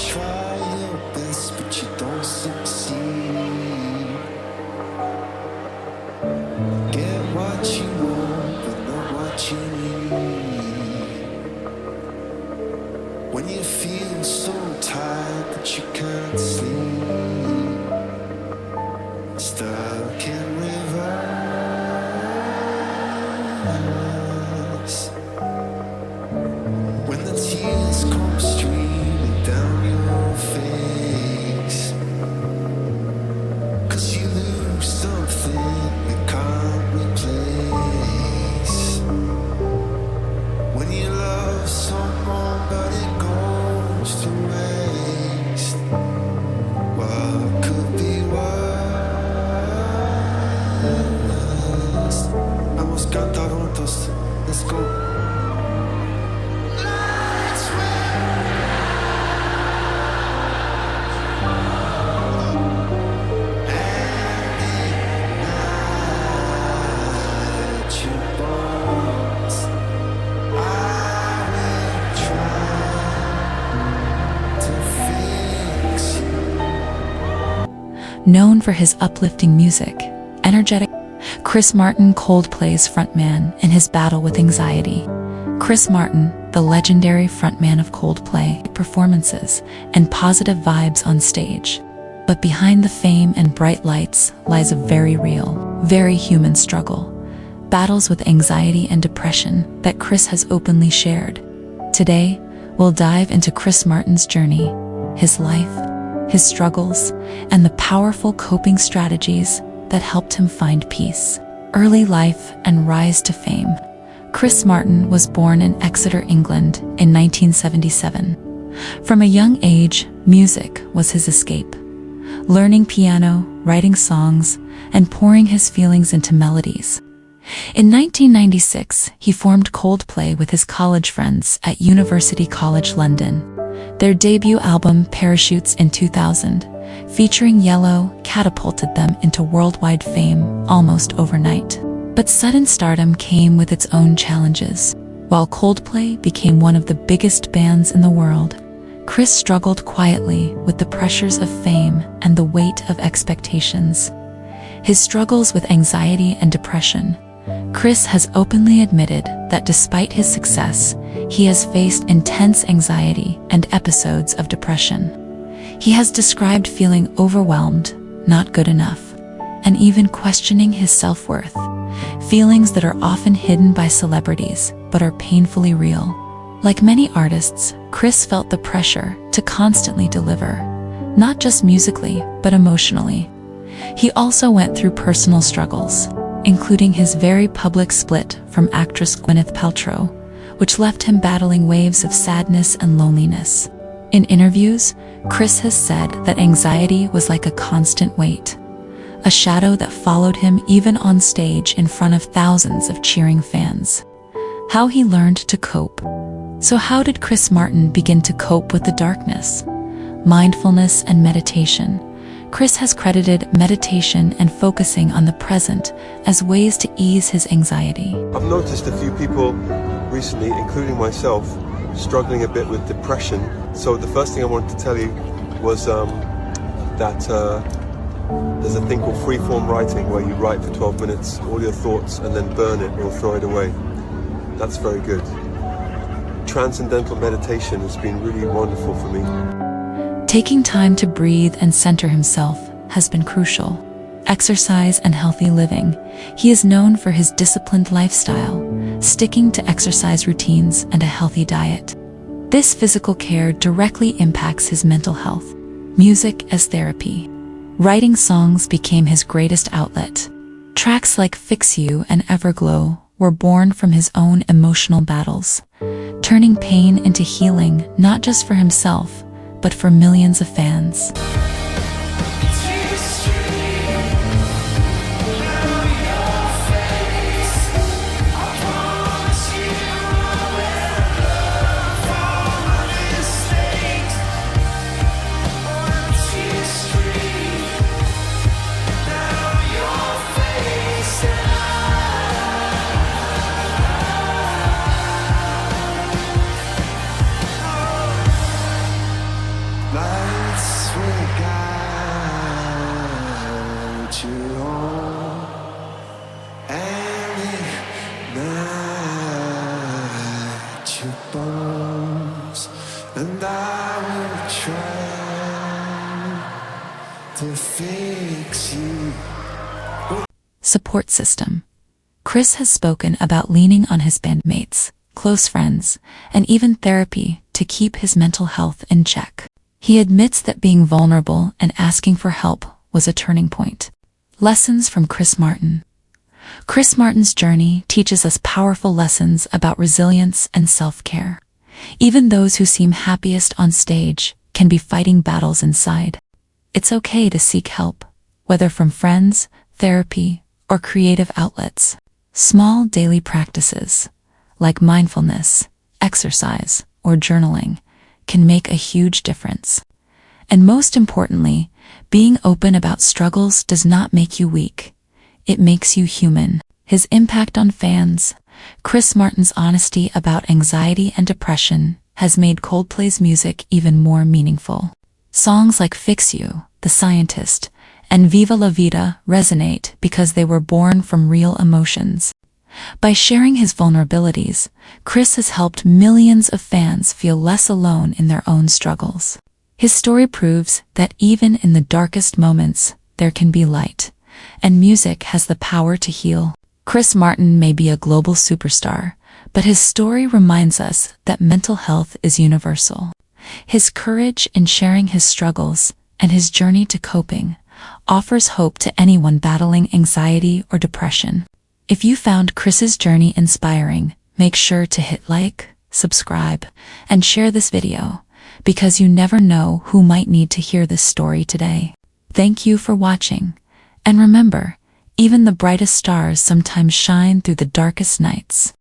try your best, but you don't succeed. Get what you want, but not what you need. When you feel so tired that you can't sleep, stuck in reverse. When the tears come streaming down your face, 'cause you lose something you can't replace. When you love someone but it goes to waste, what could be worse? Vamos, cantar juntos, let's go. Known for his uplifting music, energetic, Chris Martin, Coldplay's frontman in his battle with anxiety. Chris Martin, the legendary frontman of Coldplay, performances and positive vibes on stage. But behind the fame and bright lights lies a very real, very human struggle. Battles with anxiety and depression that Chris has openly shared. Today, we'll dive into Chris Martin's journey, his life, his struggles, and the powerful coping strategies that helped him find peace. Early life and rise to fame. Chris Martin was born in Exeter, England in 1977. From a young age, music was his escape. Learning piano, writing songs, and pouring his feelings into melodies. In 1996, he formed Coldplay with his college friends at University College London. Their debut album, Parachutes, in 2000, featuring Yellow, catapulted them into worldwide fame almost overnight. But sudden stardom came with its own challenges. While Coldplay became one of the biggest bands in the world, Chris struggled quietly with the pressures of fame and the weight of expectations. His struggles with anxiety and depression. Chris has openly admitted that despite his success, he has faced intense anxiety and episodes of depression. He has described feeling overwhelmed, not good enough, and even questioning his self-worth, feelings that are often hidden by celebrities but are painfully real. Like many artists, Chris felt the pressure to constantly deliver, not just musically, but emotionally. He also went through personal struggles, including his very public split from actress Gwyneth Paltrow, which left him battling waves of sadness and loneliness. In interviews, Chris has said that anxiety was like a constant weight, a shadow that followed him even on stage in front of thousands of cheering fans. How he learned to cope. So how did Chris Martin begin to cope with the darkness? Mindfulness and meditation. Chris has credited meditation and focusing on the present as ways to ease his anxiety. I've noticed a few people recently, including myself, struggling a bit with depression. So the first thing I wanted to tell you was that there's a thing called freeform writing, where you write for 12 minutes all your thoughts and then burn it or throw it away. That's very good. Transcendental meditation has been really wonderful for me. Taking time to breathe and center himself has been crucial. Exercise and healthy living. He is known for his disciplined lifestyle, sticking to exercise routines and a healthy diet. This physical care directly impacts his mental health. Music as therapy. Writing songs became his greatest outlet. Tracks like Fix You and Everglow were born from his own emotional battles, turning pain into healing not just for himself, but for millions of fans. and I will try to fix you. Support system. Chris has spoken about leaning on his bandmates, close friends, and even therapy to keep his mental health in check. He admits that being vulnerable and asking for help was a turning point. Lessons from Chris Martin. Chris Martin's journey teaches us powerful lessons about resilience and self-care. Even those who seem happiest on stage can be fighting battles inside. It's okay to seek help, whether from friends, therapy, or creative outlets. Small daily practices, like mindfulness, exercise, or journaling, can make a huge difference. And most importantly, being open about struggles does not make you weak. It makes you human. His impact on fans. Chris Martin's honesty about anxiety and depression has made Coldplay's music even more meaningful. Songs like Fix You, The Scientist, and Viva La Vida resonate because they were born from real emotions. By sharing his vulnerabilities, Chris has helped millions of fans feel less alone in their own struggles. His story proves that even in the darkest moments, there can be light, and music has the power to heal. Chris Martin may be a global superstar, but his story reminds us that mental health is universal. His courage in sharing his struggles and his journey to coping offers hope to anyone battling anxiety or depression. If you found Chris's journey inspiring, make sure to hit like, subscribe, and share this video, because you never know who might need to hear this story today. Thank you for watching, and remember, even the brightest stars sometimes shine through the darkest nights.